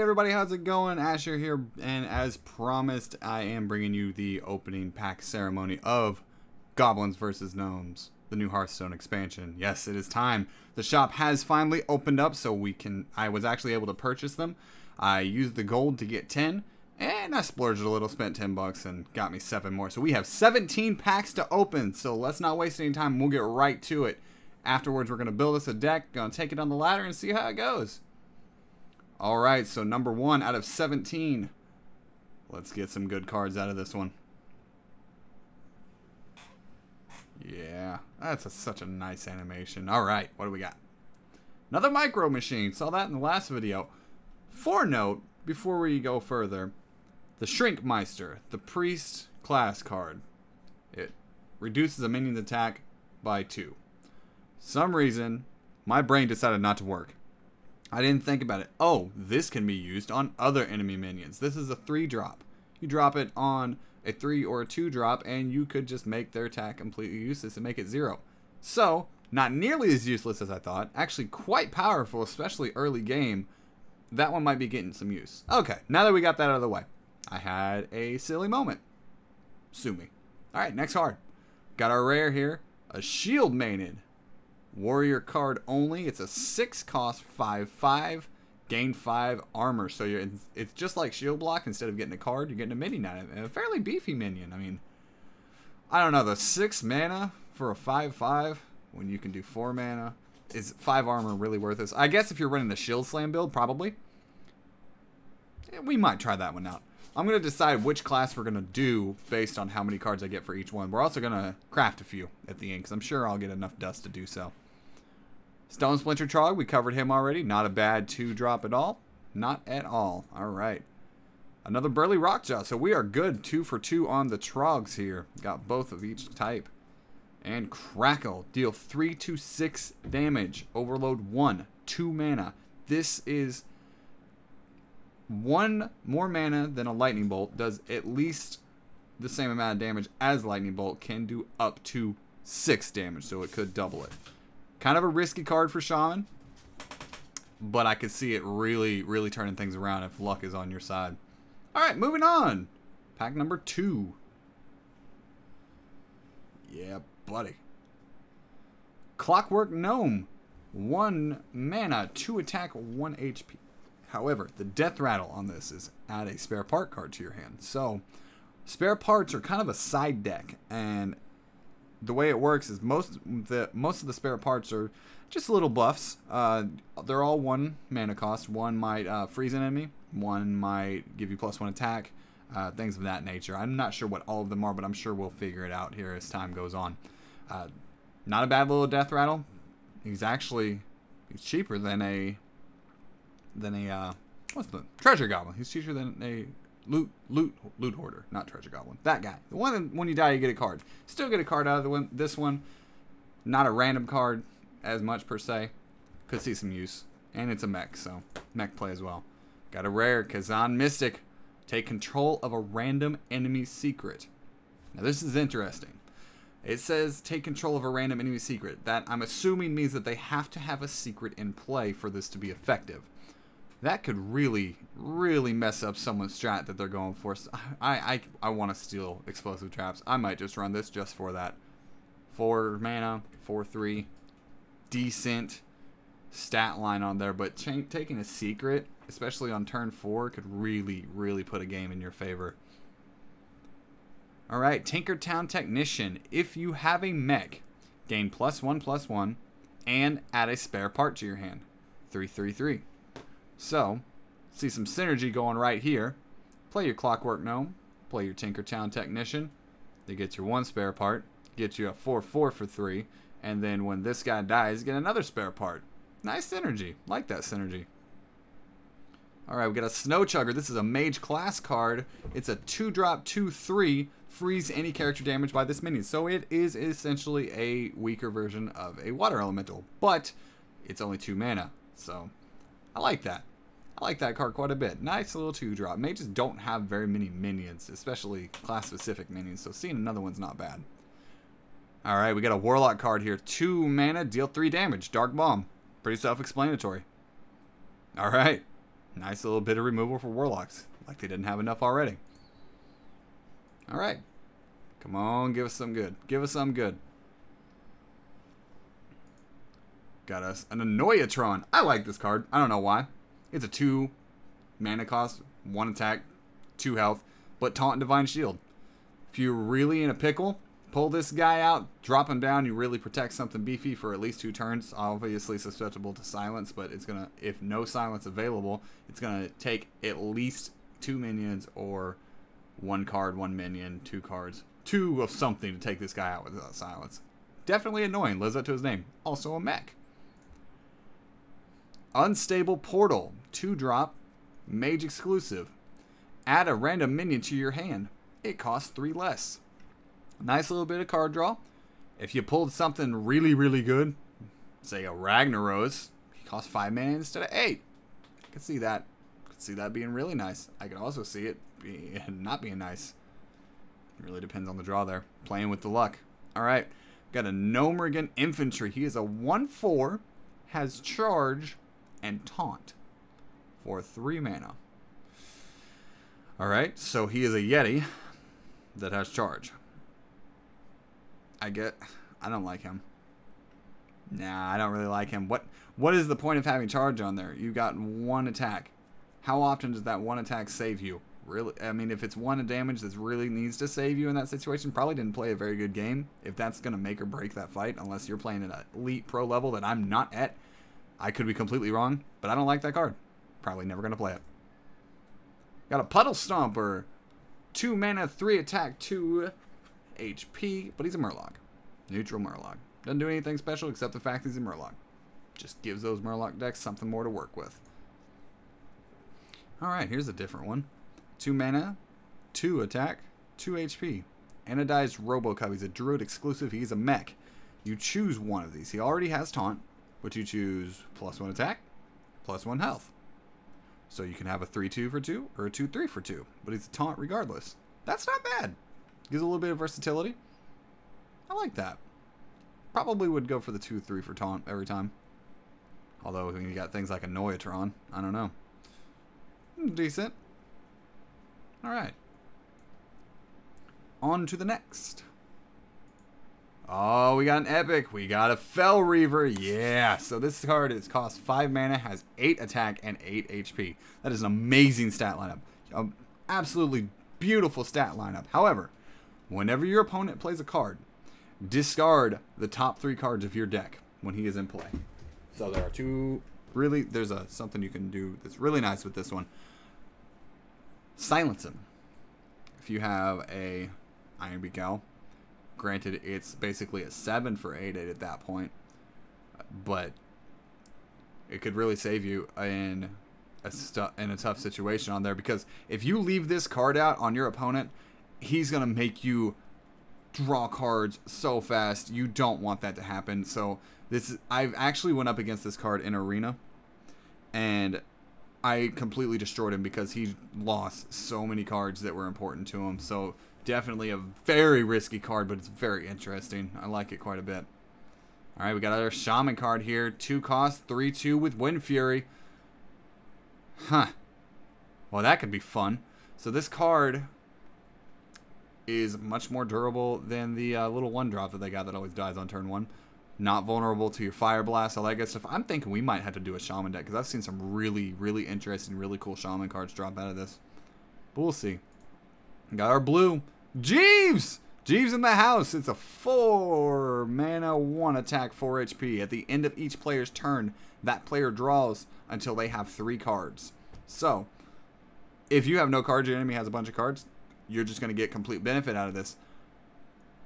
everybody, how's it going? Asher here, and as promised, I am bringing you the opening pack ceremony of Goblins vs. Gnomes, the new Hearthstone expansion. Yes, it is time. The shop has finally opened up, so I was actually able to purchase them. I used the gold to get 10, and I splurged a little, spent 10 bucks, and got me 7 more. So we have 17 packs to open, so let's not waste any time. We'll get right to it. Afterwards, we're going to build us a deck, going to take it on the ladder, and see how it goes. Alright, so number 1 out of 17. Let's get some good cards out of this one. Yeah, that's such a nice animation. Alright, what do we got? Another micro machine. Saw that in the last video. Note, before we go further, the Shrinkmeister, the Priest class card. It reduces a minion's attack by 2. Some reason, my brain decided not to work. I didn't think about it. Oh, this can be used on other enemy minions. This is a 3-drop. You drop it on a 3 or a 2-drop, and you could just make their attack completely useless and make it 0. So, not nearly as useless as I thought. Actually, quite powerful, especially early game. That one might be getting some use. Okay, now that we got that out of the way, I had a silly moment. Sue me. Alright, next card. Got our rare here. A Shield Maiden. Warrior card only. It's a 6 cost 5/5, gain 5 armor. So it's just like shield block. Instead of getting a card, you're getting a minion out of it, and a fairly beefy minion. I mean, I don't know, the 6 mana for a 5/5 when you can do 4 mana, is 5 armor really worth it? I guess if you're running the shield slam build, probably. Yeah, we might try that one out. I'm going to decide which class we're going to do based on how many cards I get for each one. We're also going to craft a few at the end, because I'm sure I'll get enough dust to do so. Stone Splinter Trog, we covered him already. Not a bad 2-drop at all. Not at all. Alright. Another Burly Rockjaw. So we are good 2 for 2 on the Trogs here. Got both of each type. And Crackle. Deal 3 to 6 damage. Overload 1. 2 mana. This is 1 more mana than a Lightning Bolt. Does at least the same amount of damage as Lightning Bolt. Can do up to 6 damage. So it could double it. Kind of a risky card for Shaman, but I could see it really, really turning things around if luck is on your side. Alright, moving on. Pack number 2. Yeah, buddy. Clockwork Gnome. 1 mana, 2 attack, 1 HP. However, the death rattle on this is add a spare part card to your hand. So, spare parts are kind of a side deck, and the way it works is most of the spare parts are just little buffs. They're all 1 mana cost. One might freeze an enemy. One might give you +1 attack. Things of that nature. I'm not sure what all of them are, but I'm sure we'll figure it out here as time goes on. Not a bad little death rattle. He's cheaper than a what's the treasure goblin. He's cheaper than a loot hoarder, not treasure goblin. That guy. The one that when you die you get a card. Still get a card out of this one. Not a random card as much per se. Could see some use. And it's a mech, so mech play as well. Got a rare Kazan Mystic. Take control of a random enemy secret. Now this is interesting. It says take control of a random enemy secret. That I'm assuming means that they have to have a secret in play for this to be effective. That could really, really mess up someone's strat that they're going for. I want to steal explosive traps. I might just run this just for that. 4 mana, 4/3. Decent stat line on there. But taking a secret, especially on turn 4, could really, really put a game in your favor. Alright, Tinkertown Technician. If you have a mech, gain +1/+1 and add a spare part to your hand. 3/3/3. So, see some synergy going right here. Play your Clockwork Gnome. Play your Tinkertown Technician. They get your 1 spare part. Get you a 4/4 for 3. And then when this guy dies, get another spare part. Nice synergy. Like that synergy. Alright, we got a Snow Chugger. This is a mage class card. It's a 2-drop, 2/3. Freeze any character damage by this minion. So it is essentially a weaker version of a water elemental. But it's only 2 mana. So I like that. I like that card quite a bit. Nice little 2-drop. Mages don't have very many minions, especially class-specific minions, so seeing another one's not bad. Alright, we got a Warlock card here. 2 mana, deal 3 damage. Dark Bomb. Pretty self-explanatory. Alright. Nice little bit of removal for Warlocks. Like they didn't have enough already. Alright. Come on, give us some good. Give us some good. Got us an Annoyatron. I like this card. I don't know why. It's a 2 mana cost, 1 attack, 2 health, but Taunt and Divine Shield. If you're really in a pickle, pull this guy out, drop him down, you really protect something beefy for at least 2 turns. Obviously susceptible to silence, but it's gonna, if no silence available, it's gonna take at least 2 minions or 1 card, 1 minion, 2 cards. 2 of something to take this guy out without silence. Definitely annoying, lives up to his name. Also a mech. Unstable Portal, 2-drop, mage exclusive. Add a random minion to your hand. It costs 3 less. Nice little bit of card draw. If you pulled something really, really good, say a Ragnaros, he costs 5 mana instead of 8. I could see that. I could see that being really nice. I could also see it not being nice. It really depends on the draw there. Playing with the luck. Alright. Got a Gnomes Infantry. He is a 1/4, has charge and taunt for 3 mana. Alright, so he is a Yeti that has charge. I don't like him. Nah, I don't really like him. What is the point of having charge on there? You got 1 attack. How often does that 1 attack save you? Really, I mean, if it's 1 damage that really needs to save you in that situation, probably didn't play a very good game. If that's going to make or break that fight, unless you're playing at an elite pro level that I'm not at. I could be completely wrong, but I don't like that card. Probably never going to play it. Got a Puddle Stomper. 2 mana, 3 attack, 2 HP, but he's a Murloc. Neutral Murloc. Doesn't do anything special except the fact he's a Murloc. Just gives those Murloc decks something more to work with. Alright, here's a different one. 2 mana, 2 attack, 2 HP. Anodized Robocub. He's a Druid exclusive. He's a mech. You choose one of these. He already has taunt, but you choose +1 attack, +1 health. So you can have a 3/2 for 2 or a 2/3 for 2. But he's a taunt regardless. That's not bad. Gives a little bit of versatility. I like that. Probably would go for the 2/3 for taunt every time. Although when you got things like a Annoyatron, I don't know. Decent. Alright. On to the next. Oh, we got an epic. We got a Fell Reaver. Yeah. So this card is cost 5 mana, has 8 attack and 8 HP. That is an amazing stat lineup. Absolutely beautiful stat lineup. However, whenever your opponent plays a card, discard the top 3 cards of your deck when he is in play. So there are there's something you can do that's really nice with this one. Silence him. If you have a Ironbeak Owl, granted it's basically a 7 for 8 at that point, but it could really save you in a tough situation on there, because if you leave this card out on your opponent, he's gonna make you draw cards so fast. You don't want that to happen. So I've actually went up against this card in Arena, and I completely destroyed him because he lost so many cards that were important to him. So definitely a very risky card, but it's very interesting. I like it quite a bit. Alright, we got our Shaman card here. 2 cost, 3/2 with Wind Fury. Huh. Well, that could be fun. So this card is much more durable than the little 1-drop that they got that always dies on turn 1. Not vulnerable to your Fire Blast, all that good stuff. I'm thinking we might have to do a Shaman deck, because I've seen some really, really interesting, really cool Shaman cards drop out of this. But we'll see. Got our blue. Jeeves! Jeeves in the house. It's a 4 mana, 1 attack, 4 HP. At the end of each player's turn, that player draws until they have 3 cards. So, if you have no cards, your enemy has a bunch of cards, you're just going to get complete benefit out of this.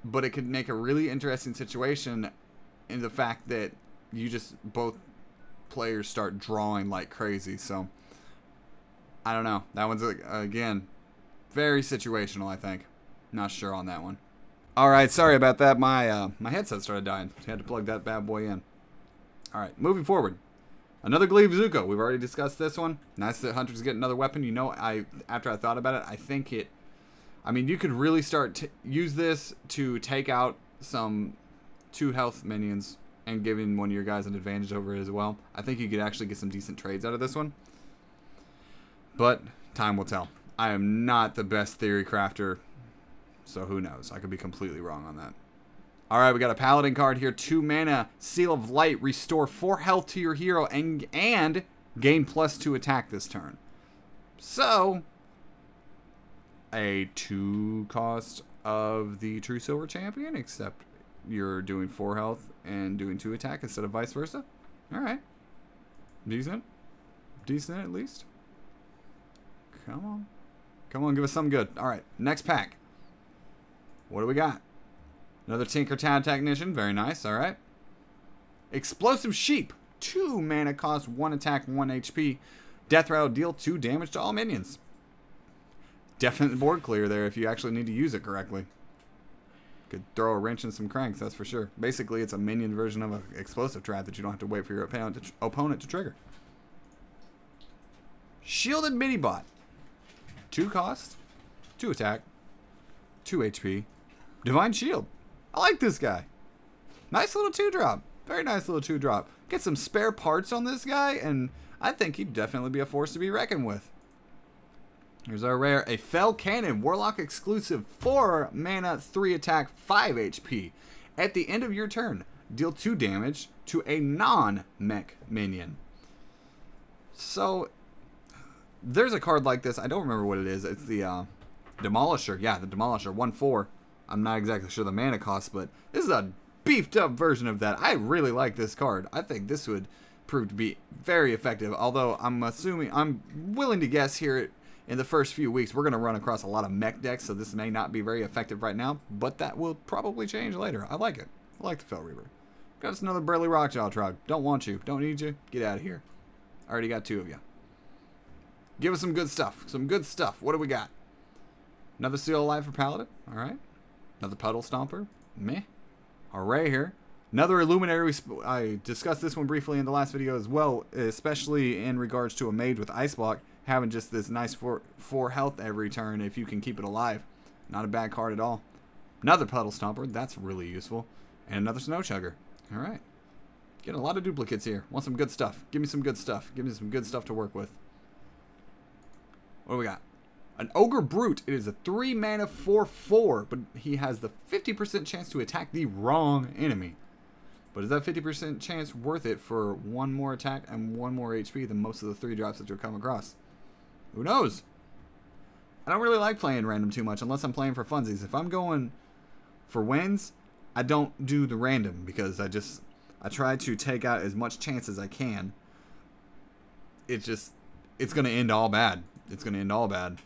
But it could make a really interesting situation in the fact that both players start drawing like crazy. So, I don't know. That one's, again, very situational, I think. Not sure on that one. Alright, sorry about that. My headset started dying. So I had to plug that bad boy in. Alright, moving forward. Another Glaive Zuko. We've already discussed this one. Nice that hunters get another weapon. You know, after I thought about it, I think I mean, you could really start to use this to take out some 2 health minions and giving one of your guys an advantage over it as well. I think you could actually get some decent trades out of this one. But time will tell. I am not the best theory crafter, so who knows? I could be completely wrong on that. Alright, we got a Paladin card here. 2 mana, Seal of Light. Restore 4 health to your hero and gain +2 attack this turn. So, a 2 cost of the True Silver Champion, except you're doing 4 health and doing 2 attack instead of vice versa. Alright. Decent. Decent at least. Come on. Come on, give us something good. Alright, next pack. What do we got? Another Tinkertown Technician. Very nice. Alright. Explosive Sheep. 2 mana cost, 1 attack, 1 HP. Death Rattle, deal 2 damage to all minions. Definite board clear there if you actually need to use it correctly. Could throw a wrench in some cranks, that's for sure. Basically, it's a minion version of an explosive trap that you don't have to wait for your opponent to trigger. Shielded Minibot. 2 cost, 2 attack, 2 HP. Divine Shield. I like this guy. Nice little 2-drop. Very nice little 2-drop. Get some spare parts on this guy, and I think he'd definitely be a force to be reckoned with. Here's our rare. A Fell Cannon. Warlock exclusive. 4 mana, 3 attack, 5 HP. At the end of your turn, deal 2 damage to a non-mech minion. So, there's a card like this. I don't remember what it is. It's the Demolisher. Yeah, the Demolisher. 1/4. I'm not exactly sure the mana cost, but this is a beefed up version of that. I really like this card. I think this would prove to be very effective, although I'm willing to guess here in the first few weeks we're going to run across a lot of mech decks, so this may not be very effective right now, but that will probably change later. I like it. I like the Fell Reaver. Got us another Burly Rockjaw Trog. Don't want you. Don't need you. Get out of here. Already got 2 of you. Give us some good stuff. Some good stuff. What do we got? Another Seal of Life for Paladin. Alright. Another Puddle Stomper. Meh. Array here. Another Illuminary. I discussed this one briefly in the last video as well, especially in regards to a mage with Ice Block having just this nice 4 health every turn if you can keep it alive. Not a bad card at all. Another Puddle Stomper. That's really useful. And another Snow Chugger. Alright. Getting a lot of duplicates here. Want some good stuff. Give me some good stuff. Give me some good stuff to work with. What do we got? An Ogre Brute. It is a 3 mana 4/4, but he has the 50% chance to attack the wrong enemy. But is that 50% chance worth it for 1 more attack and 1 more HP than most of the 3-drops that you'll come across? Who knows? I don't really like playing random too much unless I'm playing for funsies. If I'm going for wins, I don't do the random because I try to take out as much chance as I can. It's going to end all bad. It's going to end all bad.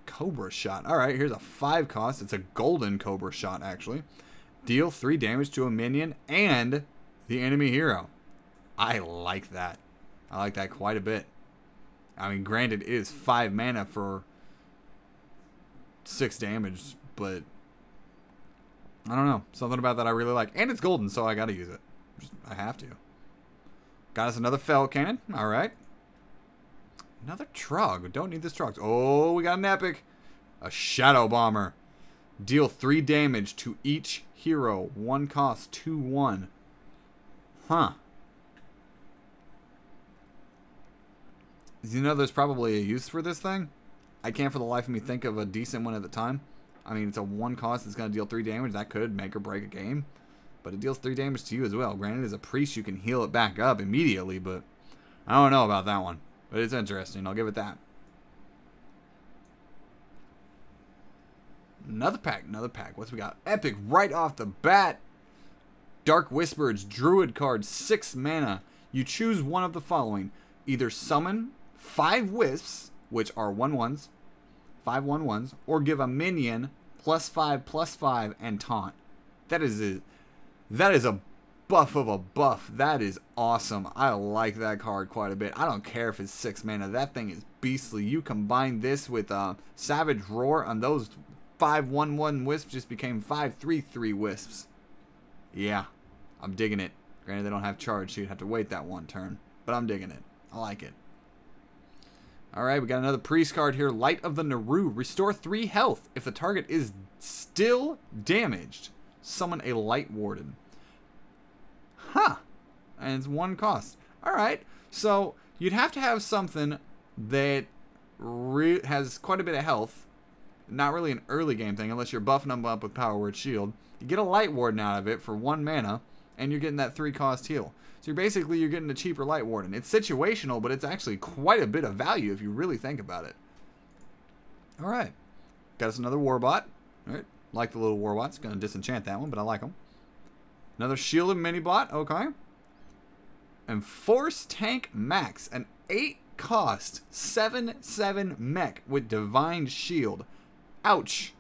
Cobra Shot. Alright, here's a 5 cost. It's a golden Cobra Shot, actually. Deal 3 damage to a minion and the enemy hero. I like that. I like that quite a bit. I mean, granted, it is 5 mana for 6 damage, but I don't know. Something about that I really like. And it's golden, so I gotta use it. I have to. Got us another Fell Cannon. Alright. Another Trog. Don't need this Trog. Oh, we got an epic. A Shadow Bomber. Deal 3 damage to each hero. 1 cost, 2/1. Huh. You know, there's probably a use for this thing. I can't for the life of me think of a decent one at the time. I mean, it's a 1 cost. It's going to deal 3 damage. That could make or break a game. But it deals 3 damage to you as well. Granted, as a priest, you can heal it back up immediately. But I don't know about that one. But it's interesting. I'll give it that. Another pack. Another pack. What's we got? Epic right off the bat. Dark Whisper's Druid card. 6 mana. You choose one of the following. Either summon 5 Wisps, which are 1/1s. 5 1/1s. Or give a minion +5/+5 and taunt. That is a buff of a buff. That is awesome. I like that card quite a bit. I don't care if it's 6 mana. That thing is beastly. You combine this with Savage Roar, and those 5 1/1 Wisps just became 5 3/3 Wisps. Yeah, I'm digging it. Granted, they don't have charge, so you'd have to wait that 1 turn. But I'm digging it. I like it. Alright, we got another priest card here. Light of the Naru. Restore 3 health. If the target is still damaged, summon a Light Warden. Huh. And it's 1 cost. Alright. So, you'd have to have something that has quite a bit of health. Not really an early game thing unless you're buffing them up with Power Word Shield. You get a Light Warden out of it for 1 mana, and you're getting that 3-cost heal. So you're getting a cheaper Light Warden. It's situational, but it's actually quite a bit of value if you really think about it. Alright. Got us another Warbot. Alright. Like the little Warbots. Gonna disenchant that one, but I like them. Another Shielded Mini-Bot. Okay. And Force Tank Max. An 8-cost 7/7 mech with Divine Shield. Ouch.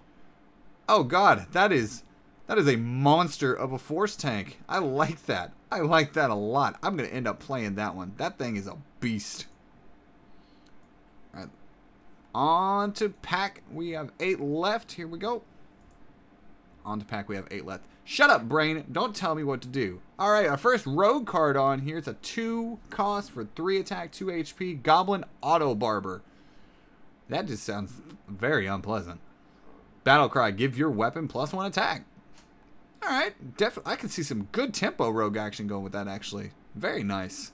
Oh god, that is a monster of a Force Tank. I like that. I like that a lot. I'm going to end up playing that one. That thing is a beast. Alright. On to pack. We have 8 left. Here we go. On to pack. We have 8 left. Shut up, brain. Don't tell me what to do. Alright, our first rogue card on here. It's a 2 cost for 3 attack, 2 HP. Goblin Auto Barber. That just sounds very unpleasant. Battle Cry. Give your weapon +1 attack. Alright, definitely. I can see some good tempo rogue action going with that, actually. Very nice.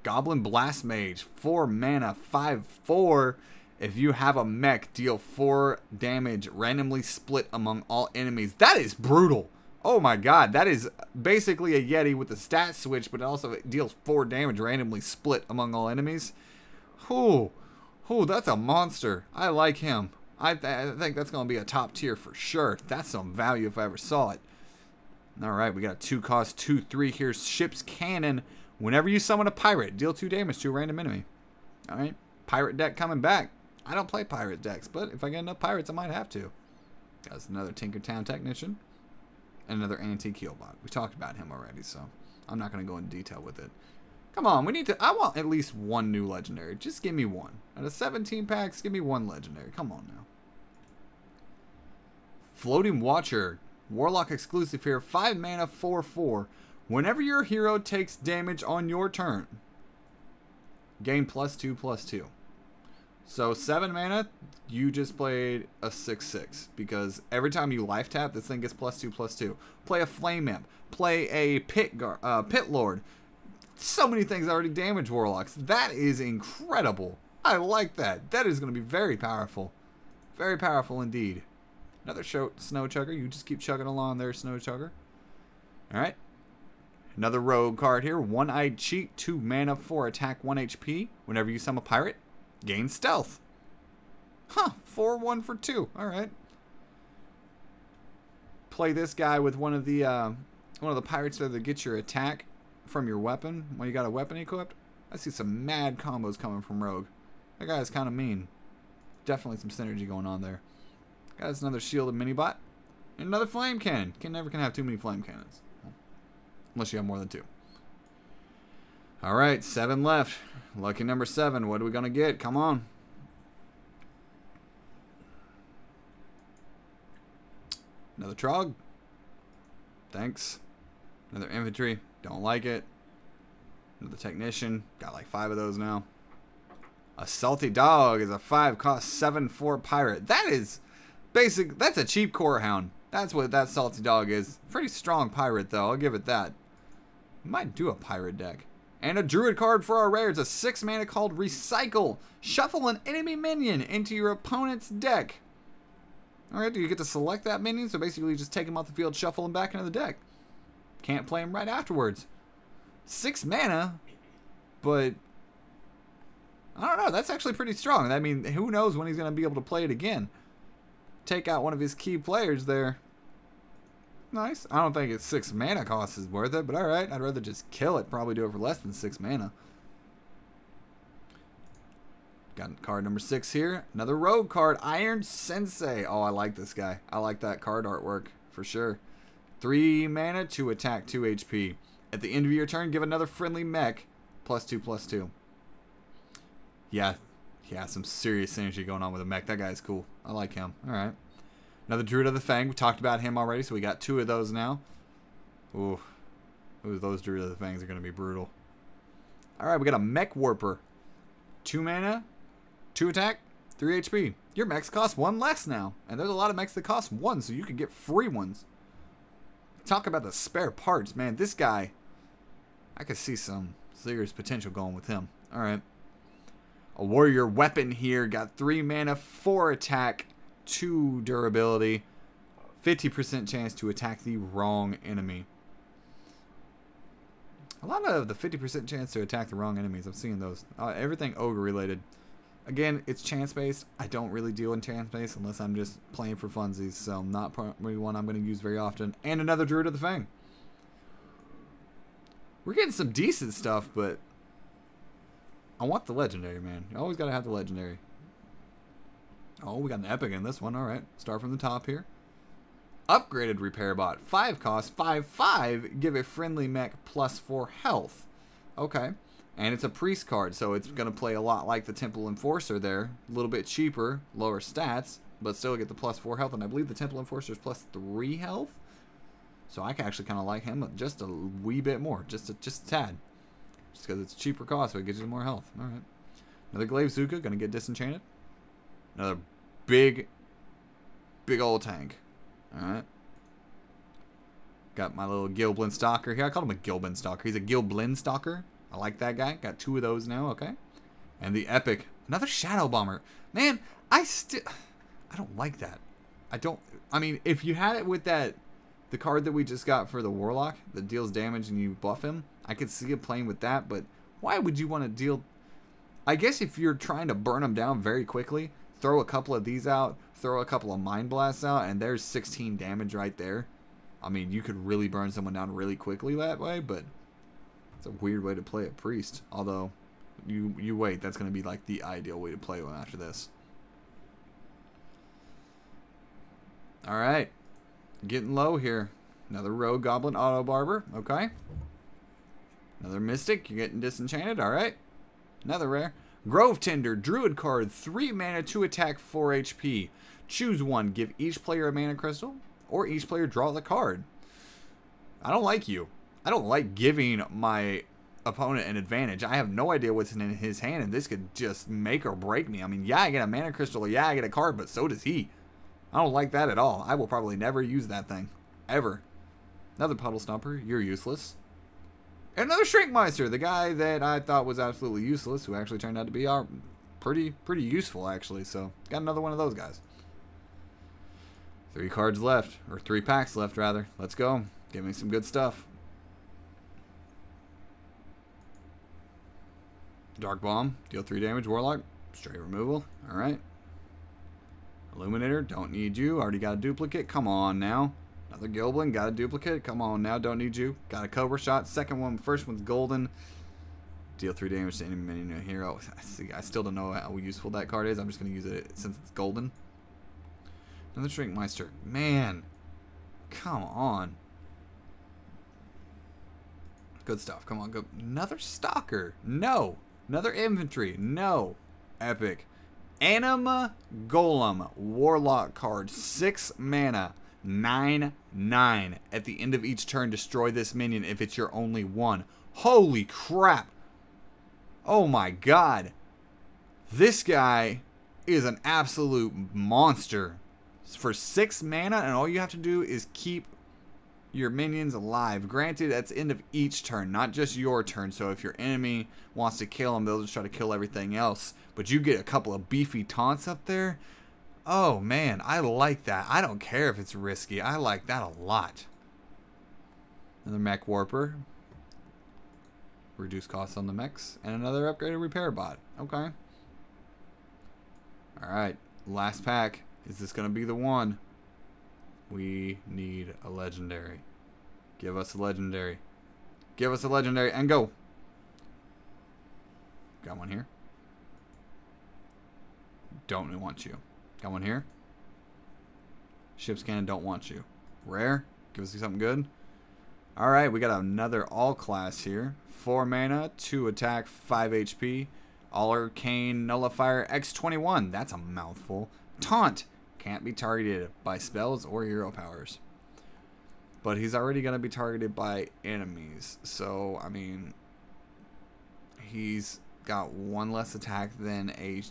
Goblin Blast Mage. 4 mana, 5/4. If you have a mech, deal 4 damage, randomly split among all enemies. That is brutal. Oh my god, that is basically a Yeti with the stat switch, but also it deals 4 damage, randomly split among all enemies. Ooh, that's a monster. I like him. I think that's going to be a top tier for sure. That's some value if I ever saw it. Alright, we got a 2 cost, 2/3 here. Ship's Cannon. Whenever you summon a pirate, deal 2 damage to a random enemy. Alright, pirate deck coming back. I don't play pirate decks, but if I get enough pirates, I might have to. Got another Tinkertown Technician. And another Antique Healbot. We talked about him already, so I'm not going to go into detail with it. Come on, I want at least 1 new legendary. Just give me 1. Out of 17 packs, give me 1 legendary. Come on now. Floating Watcher. Warlock exclusive here. 5 mana, 4/4. Whenever your hero takes damage on your turn, gain +2/+2. So 7 mana, you just played a 6/6. Because every time you life tap, this thing gets +2/+2. Play a Flame Imp. Play a Pit Lord. So many things already damage Warlocks. That is incredible. I like that. That is going to be very powerful. Very powerful indeed. Another Snow Chugger. You just keep chugging along there, Snow Chugger. Alright. Another rogue card here. One-Eyed Cheat. 2 mana, 4 attack, 1 HP. Whenever you summon a pirate, gain stealth. Huh. 4/1 for 2. Alright. Play this guy with one of the pirates there that gets your attack from your weapon when you got a weapon equipped. I see some mad combos coming from Rogue. That guy is kind of mean. Definitely some synergy going on there. Got us another Shielded Mini-Bot. And another Flame Cannon. Never can have too many Flame Cannons. Unless you have more than 2. Alright, 7 left. Lucky number 7. What are we going to get? Come on. Another Trog. Thanks. Another Infantry. Don't like it. Another Technician. Got like 5 of those now. A Salty Dog is a 5 cost 7/4 pirate. That is basic. That's a cheap Core Hound. That's what that Salty Dog is. Pretty strong pirate though. I'll give it that. Might do a pirate deck. And a Druid card for our rares. A 6 mana called Recycle. Shuffle an enemy minion into your opponent's deck. Alright, do you get to select that minion? So basically you just take him off the field, shuffle him back into the deck. Can't play him right afterwards. 6 mana, but I don't know. That's actually pretty strong. I mean, who knows when he's going to be able to play it again. Take out one of his key players there. Nice. I don't think it's 6 mana cost is worth it, but alright. I'd rather just kill it. Probably do it for less than 6 mana. Got card number 6 here. Another rogue card. Iron Sensei. Oh, I like this guy. I like that card artwork for sure. 3 mana, 2 attack, 2 HP. At the end of your turn, give another friendly mech +2/+2. Yeah, some serious synergy going on with a mech. That guy's cool. I like him. Alright. Another Druid of the Fang. We talked about him already, so we got 2 of those now. Ooh. Those Druid of the Fangs are going to be brutal. Alright, we got a Mech Warper. 2 mana, 2 attack, 3 HP. Your mechs cost 1 less now. And there's a lot of mechs that cost 1, so you can get free ones. Talk about the spare parts, man. This guy, I could see some serious potential going with him. Alright. A warrior weapon here. Got 3 mana, 4 attack, 2 durability. 50% chance to attack the wrong enemy. A lot of the 50% chance to attack the wrong enemies. I've seen those. Everything ogre related. Again, it's chance based. I don't really deal in chance based unless I'm just playing for funsies. So not probably one I'm going to use very often. And another Druid of the Fang. We're getting some decent stuff, but I want the legendary, man. You always got to have the legendary. Oh, we got an epic in this one. All right. Start from the top here. Upgraded repair bot. 5 cost, 5/5. Give a friendly mech +4 health. Okay. And it's a priest card, so it's going to play a lot like the Temple Enforcer there. A little bit cheaper, lower stats, but still get the +4 health. And I believe the Temple Enforcer is +3 health. So I can actually kind of like him just a wee bit more. Just a tad. Just because it's cheaper cost, but it gives you more health. Alright. Another Glaive Zuka, going to get disenchanted. Another big old tank. Alright. Got my little Goblin Stalker here. I called him a Goblin Stalker. He's a Goblin Stalker. I like that guy. Got 2 of those now, okay. And the epic. Another Shadow Bomber. Man, I don't like that. I mean, if you had it with the card that we just got for the Warlock that deals damage and you buff him, I could see it playing with that, but why would you want to deal... I guess if you're trying to burn them down very quickly, throw a couple of these out, throw a couple of Mind Blasts out, and there's 16 damage right there. I mean, you could really burn someone down really quickly that way, but it's a weird way to play a priest. Although, you wait, that's going to be like the ideal way to play one after this. Alright. Getting low here. Another Rogue Goblin Auto Barber. Okay. Another Mystic. You're getting disenchanted. Alright. Another rare. Grove Tender. Druid card. 3 mana, 2 attack, 4 HP. Choose one. Give each player a mana crystal. Or each player draw the card. I don't like you. I don't like giving my opponent an advantage. I have no idea what's in his hand, and this could just make or break me. I mean, yeah, I get a mana crystal. Yeah, I get a card, but so does he. I don't like that at all. I will probably never use that thing. Ever. Another Puddle Stomper. You're useless. And another Shrinkmeister. The guy that I thought was absolutely useless, who actually turned out to be pretty useful, actually. So, got another one of those guys. 3 cards left. Or 3 packs left, rather. Let's go. Give me some good stuff. Dark Bomb. Deal 3 damage. Warlock. Straight removal. Alright. Illuminator, don't need you. Already got a duplicate. Come on now. Another Goblin, got a duplicate. Come on now, don't need you. Got a Cobra Shot. Second one, first one's golden. Deal 3 damage to any minion hero. I still don't know how useful that card is. I'm just going to use it since it's golden. Another Shrinkmeister. Man. Come on. Good stuff. Come on, go. Another Stalker. No. Another Infantry. No. Epic. Anima Golem Warlock card. 6 mana. 9/9. At the end of each turn, destroy this minion if it's your only one. Holy crap. Oh my god. This guy is an absolute monster. For 6 mana, and all you have to do is keep your minions alive. Granted, that's the end of each turn, not just your turn. So if your enemy wants to kill them, they'll just try to kill everything else. But you get a couple of beefy taunts up there. Oh man, I like that. I don't care if it's risky. I like that a lot. Another Mech Warper. Reduce costs on the mechs. And another upgraded repair bot. Okay. Alright, last pack. Is this going to be the one? We need a legendary. Give us a legendary. Give us a legendary and go. Got one here. Don't want you. Got one here. Ship's Cannon, don't want you. Rare. Give us something good. Alright, we got another all class here. 4 mana, 2 attack, 5 HP. All Arcane Nullifier X21. That's a mouthful. Taunt. Can't be targeted by spells or hero powers. But he's already going to be targeted by enemies. So, I mean, he's got 1 less attack than a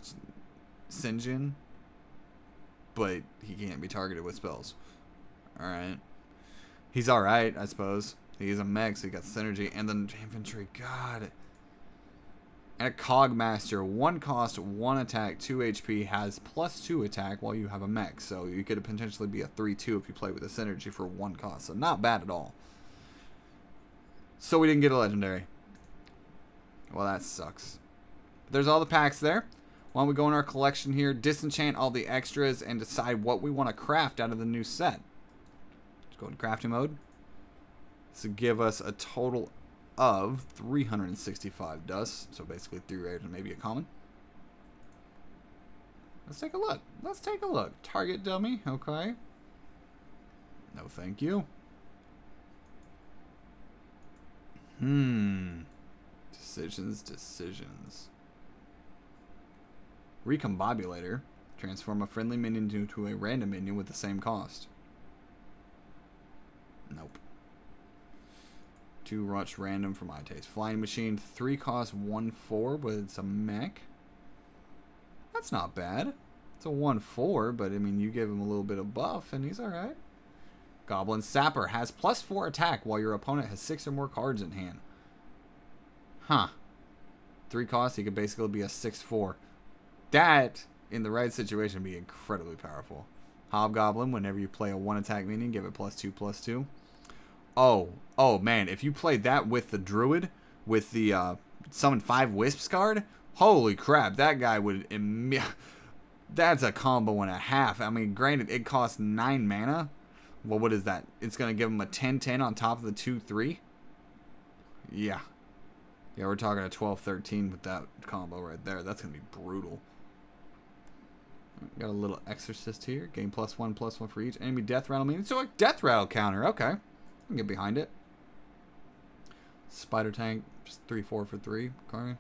Sinjin. But he can't be targeted with spells. Alright. He's alright, I suppose. He's a mech, so he got synergy. And then infantry. God. And a Cogmaster, 1 cost, 1 attack, 2 HP, has +2 attack while you have a mech. So you could potentially be a 3-2 if you play with a synergy for 1 cost. So not bad at all. So we didn't get a legendary. Well, that sucks. But there's all the packs there. Why don't we go in our collection here, disenchant all the extras, and decide what we want to craft out of the new set. Let's go into crafting mode. This will give us a total of 365 dust. So basically 3 rares and maybe a common. Let's take a look. Let's take a look. Target dummy. Okay. No, thank you. Decisions. Recombobulator. Transform a friendly minion into a random minion with the same cost. Nope. 2 rush random for my taste. Flying machine, 3 cost, 1/4, but it's a mech. That's not bad. It's a 1/4, but I mean, you give him a little bit of buff and he's alright. Goblin Sapper has +4 attack while your opponent has 6 or more cards in hand. Huh. 3 costs, he could basically be a 6/4. That, in the right situation, would be incredibly powerful. Hobgoblin, whenever you play a 1 attack minion, give it +2/+2. Oh man, if you played that with the Druid, with the Summon 5 Wisps card, holy crap, that guy would... That's a combo and a half. I mean, granted, it costs 9 mana. Well, what is that? It's going to give him a 10/10 on top of the 2/3? Yeah. Yeah, we're talking a 12/13 with that combo right there. That's going to be brutal. Got a little Exorcist here. Gain +1/+1 for each enemy death rattle minion. So a death rattle counter. Okay. I can get behind it. Spider tank. Just 3/4 for 3. Okay.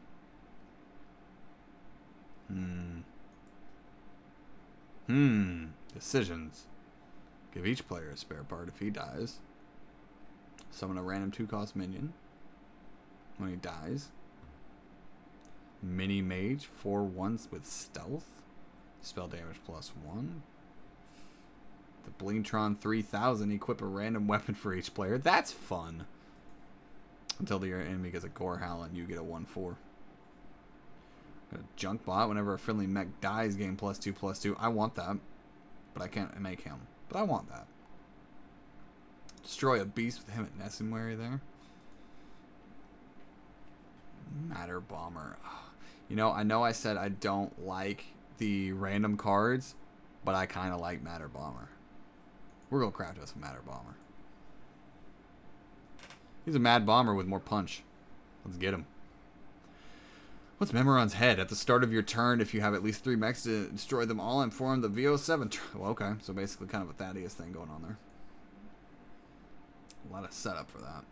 Decisions. Give each player a spare part if he dies. Summon a random 2-cost minion when he dies. Mini mage, 4/1s with stealth. Spell damage +1. The Blintron 3000, equip a random weapon for each player. That's fun. Until the enemy gets a Gore Howl and you get a 1/4. Got a junk bot. Whenever a friendly mech dies, gain +2/+2. I want that. But I can't make him. But I want that. Destroy a beast with him at Nessimwary there. Matter Bomber. You know I said I don't like the random cards, but I kind of like Matter Bomber. We're going to craft us a Matter Bomber. He's a Mad Bomber with more punch. Let's get him. What's Memoron's head? At the start of your turn, if you have at least 3 mechs, to destroy them all and form the VO7. Well, okay, so basically kind of a Thaddeus thing going on there. A lot of setup for that.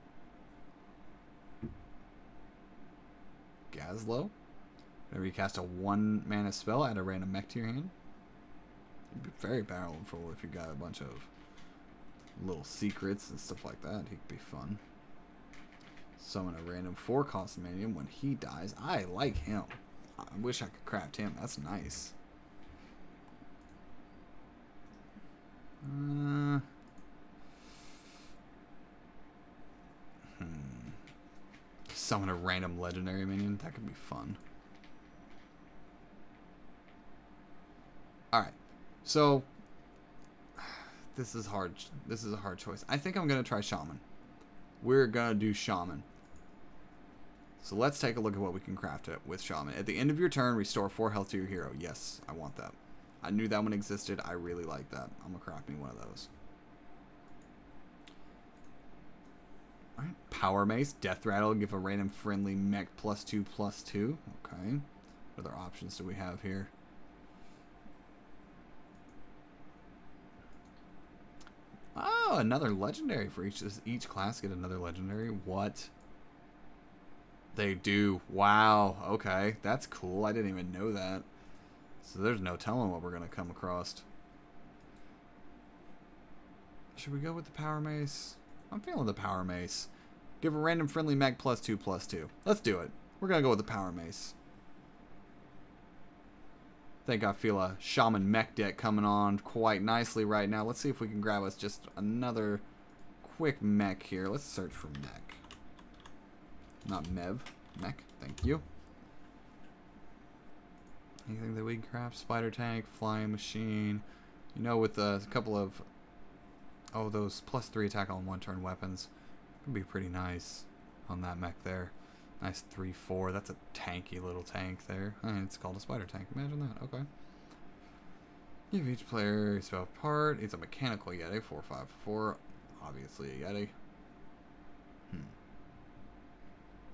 Gazlowe. Whenever you cast a 1-mana spell, add a random mech to your hand. It'd be very powerful if you got a bunch of little secrets and stuff like that. He could be fun. Summon a random 4-cost minion when he dies. I like him. I wish I could craft him. That's nice. Summon a random legendary minion. That could be fun. Alright. So, this is hard. This is a hard choice. I think I'm going to try Shaman. We're going to do Shaman. So let's take a look at what we can craft it with Shaman. At the end of your turn, restore 4 health to your hero. Yes, I want that. I knew that one existed. I really like that. I'm going to craft me one of those. Alright, Power Mace, Death Rattle, give a random friendly mech +2/+2. Okay. What other options do we have here? Oh, another legendary for each. Does each class get another legendary? What? They do. Wow. Okay. That's cool. I didn't even know that. So there's no telling what we're going to come across. Should we go with the Power Mace? I'm feeling the Power Mace. Give a random friendly mech +2/+2. Let's do it. We're going to go with the Power Mace. I think I feel a Shaman mech deck coming on quite nicely right now. Let's see if we can grab us just another quick mech here. Let's search for mech. Not Mev. Mech. Thank you. Anything that we can craft? Spider tank, flying machine. You know, with a couple of... Oh, those +3 attack on 1-turn weapons. Could be pretty nice on that mech there. Nice 3/4. That's a tanky little tank there. And it's called a spider tank. Imagine that. Okay. Give each player a spell part. It's a mechanical Yeti. 4/5/4. Obviously a Yeti.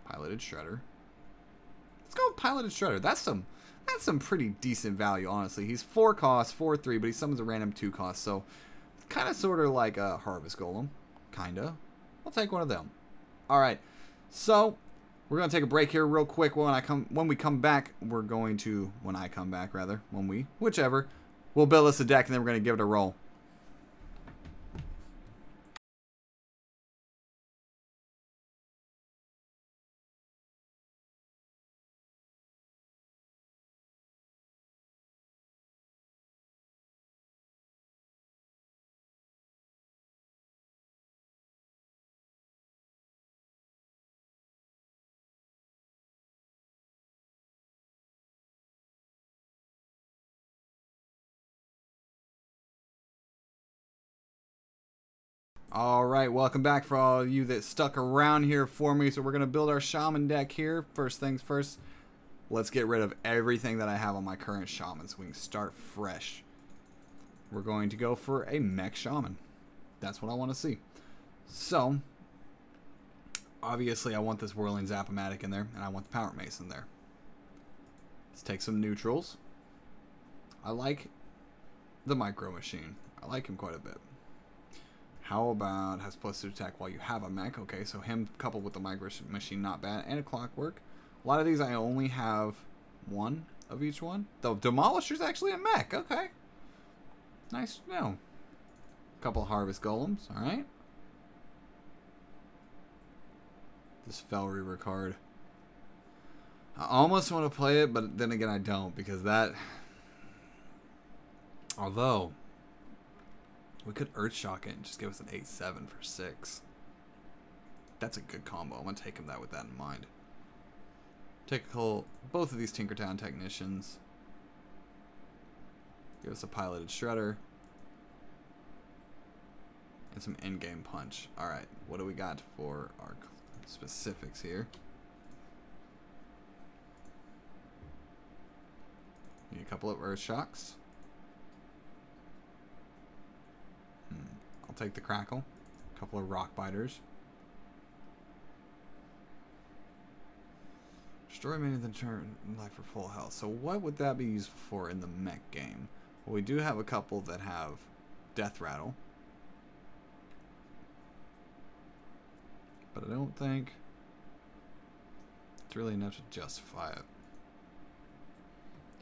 Piloted Shredder. Let's go with Piloted Shredder. That's some pretty decent value, honestly. He's 4 cost, 4/3, but he summons a random 2 cost, so kind of sort of like a Harvest Golem. Kinda. I'll take one of them. Alright. So we're gonna take a break here real quick. When we come back, whichever, we'll build us a deck and then we're gonna give it a roll. Alright, welcome back for all of you that stuck around here for me. So we're going to build our Shaman deck here. First things first, let's get rid of everything that I have on my current Shaman so we can start fresh. We're going to go for a Mech Shaman. That's what I want to see. So, obviously I want this Whirling Zap-O-Matic in there, and I want the Power Mace in there. Let's take some neutrals. I like the Micro Machine. I like him quite a bit. How about has +2 attack while you have a mech? Okay, so him coupled with the Micro Machine, not bad. And a Clockwork. A lot of these I only have one of each one. The Demolisher's actually a mech. Okay. Nice to know. A couple of Harvest Golems. Alright. This Fell Reaver card. I almost want to play it, but then again I don't. Because that... Although... we could Earthshock it and just give us an 8/7 for 6. That's a good combo. I'm going to take him with that in mind. Take both of these Tinkertown Technicians. Give us a Piloted Shredder. And some in-game punch. Alright, what do we got for our specifics here? Need a couple of Earthshocks. I'll take the Crackle. A couple of Rock Biters. Destroy many of the turn life for full health. So what would that be used for in the mech game? Well, we do have a couple that have Death Rattle. But I don't think it's really enough to justify it.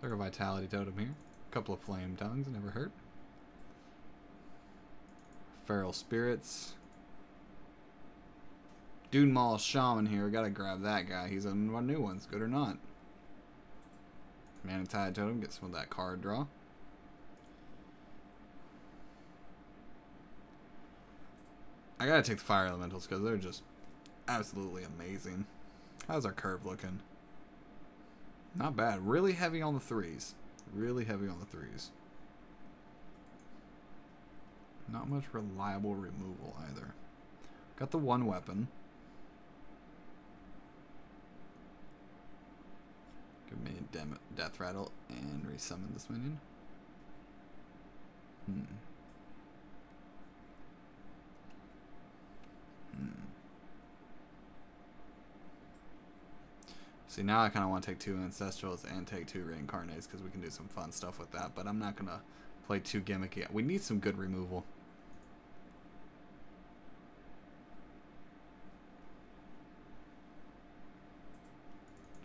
Take a Vitality Totem here. A couple of Flame Tongues, never hurt. Feral Spirits. Dune Maul Shaman here. Gotta grab that guy. He's one of our new ones. Good or not. Manatide Totem. Get some of that card draw. I gotta take the Fire Elementals because they're just absolutely amazing. How's our curve looking? Not bad. Really heavy on the 3s. Really heavy on the 3s. Not much reliable removal either. Got the one weapon. Give me a Death Rattle and resummon this minion. See, now I kind of want to take 2 Ancestrals and take 2 Reincarnates because we can do some fun stuff with that, but I'm not going to play too gimmicky. We need some good removal.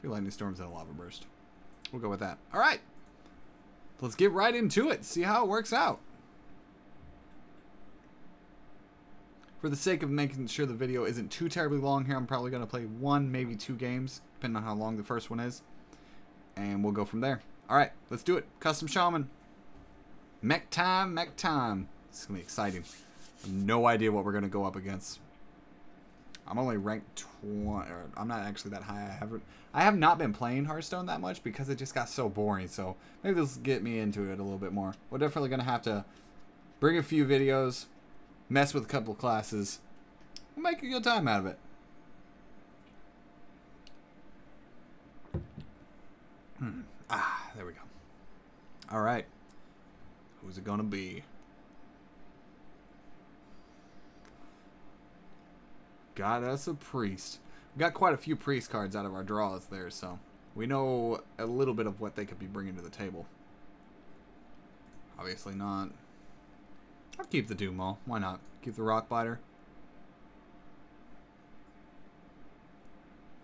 2 Lightning Storms and a Lava Burst. We'll go with that. Alright. Let's get right into it. See how it works out. For the sake of making sure the video isn't too terribly long here, I'm probably going to play 1, maybe 2 games, depending on how long the first one is. And we'll go from there. Alright, let's do it. Custom Shaman. Mech time, mech time. This is going to be exciting. I have no idea what we're going to go up against. I'm only ranked 20. Or I'm not actually that high. I have not been playing Hearthstone that much because it just got so boring. So maybe this will get me into it a little bit more. We're definitely going to have to bring a few videos, mess with a couple of classes, and make a good time out of it. There we go. All right. Who's it going to be? Got us a priest. We got quite a few priest cards out of our draws there, so we know a little bit of what they could be bringing to the table. Obviously not. I'll keep the Doom Maul. Why not? Keep the Rock Biter.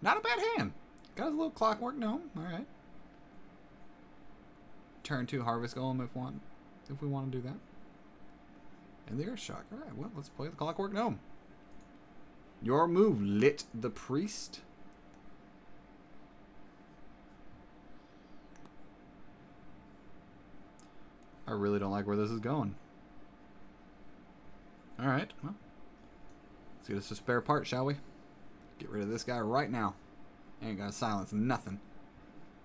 Not a bad hand. Got a little Clockwork Gnome. All right. Turn 2 Harvest Golem if we want to do that. And the Earthshock. All right. Well, let's play the Clockwork Gnome. Your move, Lit the Priest. I really don't like where this is going. Alright, well. Let's get us a spare part, shall we? Get rid of this guy right now. Ain't gonna silence nothing.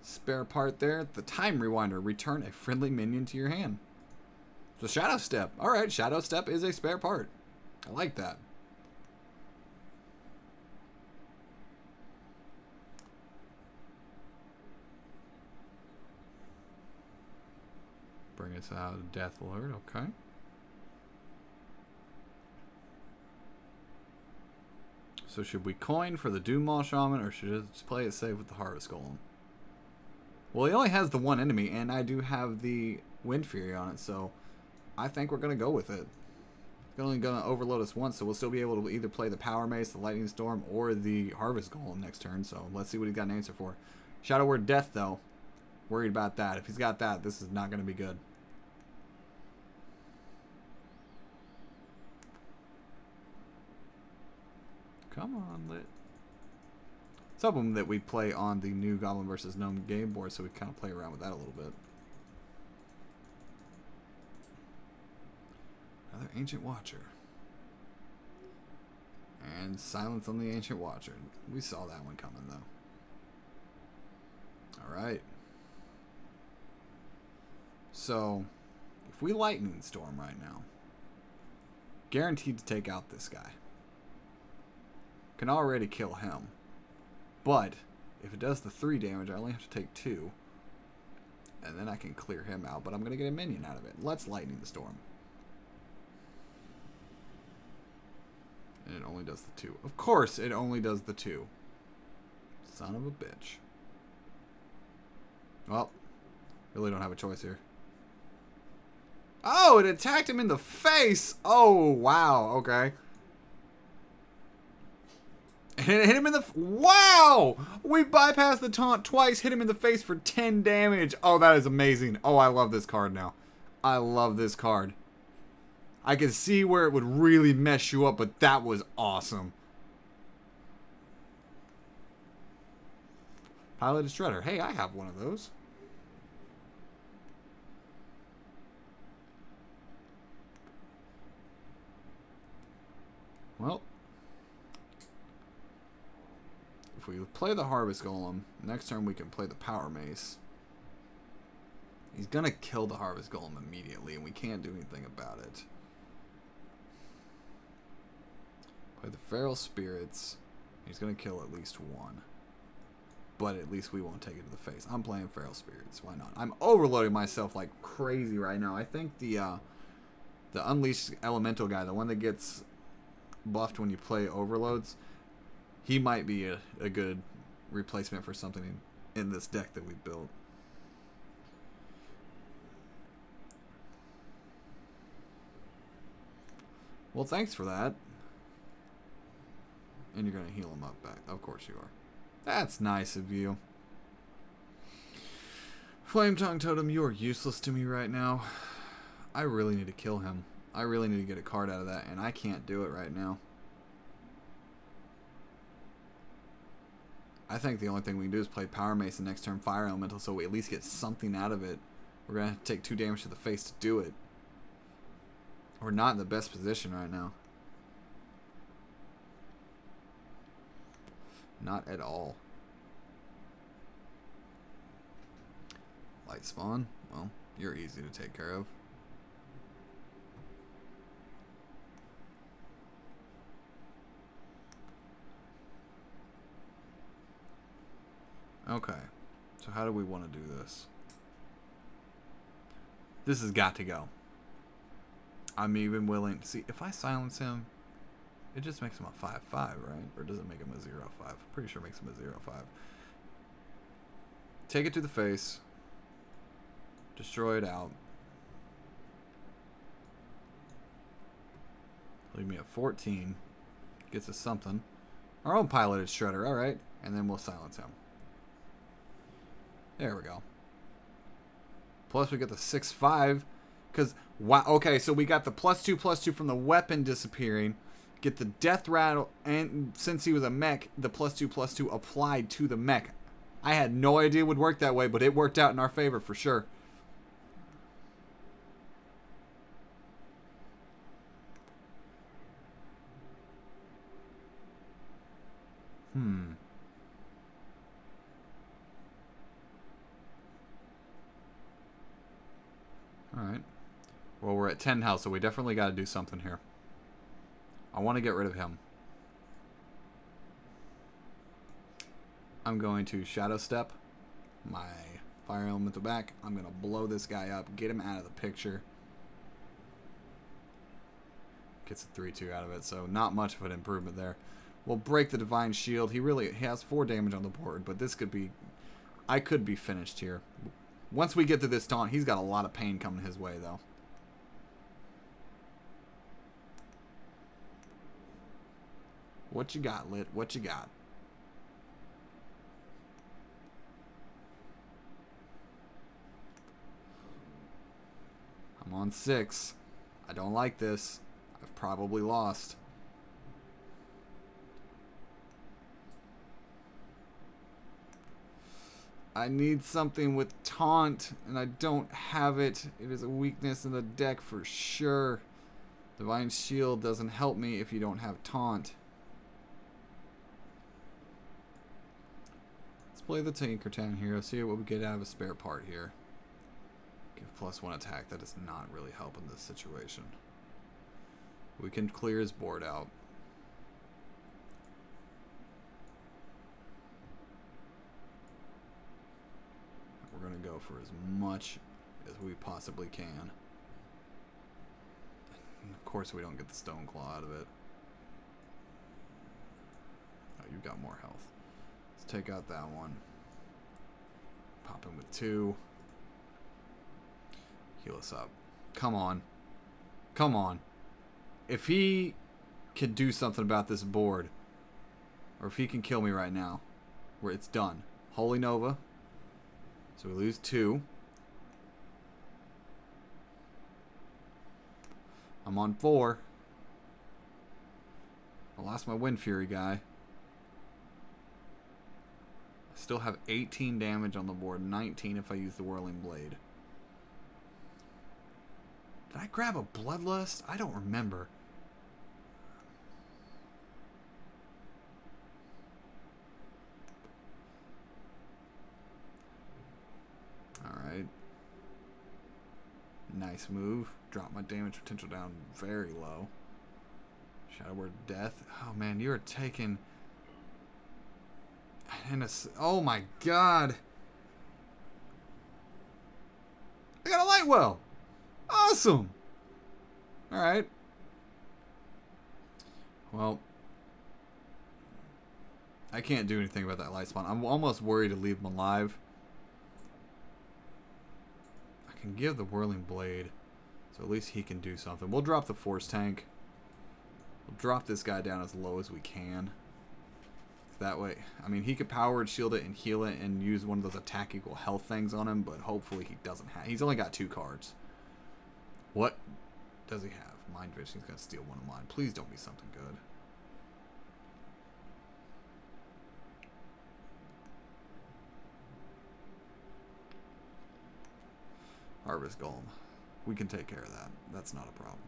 Spare part there. The Time Rewinder. Return a friendly minion to your hand. The Shadow Step. Alright, Shadow Step is a spare part. I like that. Bring us out of Death Lord, okay. So should we coin for the Doom Maul Shaman, or should we just play it safe with the Harvest Golem? Well, he only has the one enemy, and I do have the Wind Fury on it, so I think we're going to go with it. It's only going to overload us once, so we'll still be able to either play the Power Mace, the Lightning Storm, or the Harvest Golem next turn, so let's see what he's got an answer for. Shadow Word Death, though. Worried about that. If he's got that, this is not going to be good. Come on, Lit. It's hoping that we play on the new Goblin vs. Gnome game board, so we kind of play around with that a little bit. Another Ancient Watcher. And silence on the Ancient Watcher. We saw that one coming, though. Alright. So, if we Lightning Storm right now, guaranteed to take out this guy. Can already kill him. But, if it does the 3 damage, I only have to take 2. And then I can clear him out, but I'm going to get a minion out of it. Let's Lightning the Storm. And it only does the 2. Of course, it only does the 2. Son of a bitch. Well, really don't have a choice here. Oh, it attacked him in the face! Oh, wow, okay. And it hit him in the... Wow! We bypassed the taunt twice, hit him in the face for 10 damage. Oh, that is amazing. Oh, I love this card now. I love this card. I can see where it would really mess you up, but that was awesome. Piloted Shredder. Hey, I have one of those. Well, if we play the Harvest Golem, next turn we can play the Power Mace. He's going to kill the Harvest Golem immediately, and we can't do anything about it. Play the Feral Spirits. He's going to kill at least one. But at least we won't take it to the face. I'm playing Feral Spirits. Why not? I'm overloading myself like crazy right now. I think the Unleashed Elemental guy, the one that gets buffed when you play overloads, he might be a good replacement for something in this deck that we built. Well, thanks for that. And you're going to heal him up back. Of course you are. That's nice of you. Flame Tongue Totem, you are useless to me right now. I really need to kill him. I really need to get a card out of that, and I can't do it right now. I think the only thing we can do is play Power Mace and next turn Fire Elemental, so we at least get something out of it. We're going to have to take 2 damage to the face to do it. We're not in the best position right now. Not at all. Light spawn. Well, you're easy to take care of. Okay. So how do we want to do this? This has got to go. I'm even willing to see if I silence him. It just makes him a 5-5, right? Or does it make him a 0-5? I'm pretty sure it makes him a 0-5. Take it to the face. Destroy it out. Leave me at 14. Gets us something. Our own piloted shredder, alright. And then we'll silence him. There we go. Plus we get the 6-5. Because, wow, okay, so we got the +2/+2 from the weapon disappearing. Get the death rattle, and since he was a mech, the +2/+2 applied to the mech. I had no idea it would work that way, but it worked out in our favor for sure. Alright. Well, we're at 10 health, so we definitely got to do something here. I want to get rid of him. I'm going to Shadow Step my Fire Elemental back. I'm going to blow this guy up, get him out of the picture. Gets a 3-2 out of it, so not much of an improvement there. We'll break the Divine Shield. He has 4 damage on the board, but this could be... I could be finished here. Once we get to this taunt, he's got a lot of pain coming his way, though. What you got, Lit? What you got? I'm on 6. I don't like this. I've probably lost. I need something with taunt, and I don't have it. It is a weakness in the deck for sure. Divine Shield doesn't help me if you don't have taunt. Let's play the Tinkertown Hero, see what we get out of a spare part here. Give +1 attack. That does not really help in this situation. We can clear his board out. We're going to go for as much as we possibly can. And of course we don't get the Stone Claw out of it. Oh, you've got more health. Let's take out that one. Pop him with 2. Heal us up. Come on. Come on. If he can do something about this board, or if he can kill me right now, where it's done. Holy Nova. So we lose 2. I'm on 4. I lost my Wind Fury guy. I still have 18 damage on the board. 19 if I use the Whirling Blade. Did I grab a Bloodlust? I don't remember. Alright. Nice move. Drop my damage potential down very low. Shadow Word Death. Oh man, you're taking... Oh my god! I got a Light Well! Awesome! Alright. Well, I can't do anything about that light spawn. I'm almost worried to leave him alive. I can give the Whirling Blade, so at least he can do something. We'll drop the Force Tank. We'll drop this guy down as low as we can. That way, I mean, he could power shield it and heal it and use one of those attack equal health things on him, but hopefully he doesn't have... He's only got 2 cards. What does he have? Mind Vision. He's going to steal one of mine. Please don't be something good. Harvest Golem. We can take care of that. That's not a problem.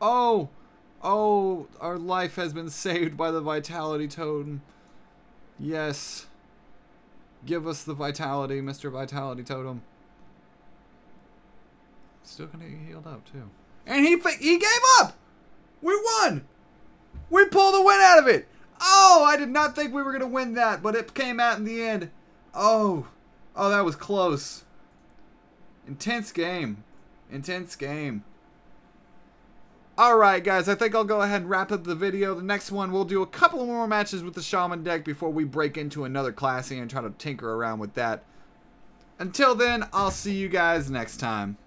Oh! Oh, our life has been saved by the vitality totem. Yes. Give us the vitality, Mr. Vitality Totem. Still gonna get healed up, too. And he gave up! We won! We pulled a win out of it! Oh, I did not think we were gonna win that, but it came out in the end. Oh. Oh, that was close. Intense game. Intense game. Alright guys, I think I'll go ahead and wrap up the video. The next one, we'll do a couple more matches with the Shaman deck before we break into another classy and try to tinker around with that. Until then, I'll see you guys next time.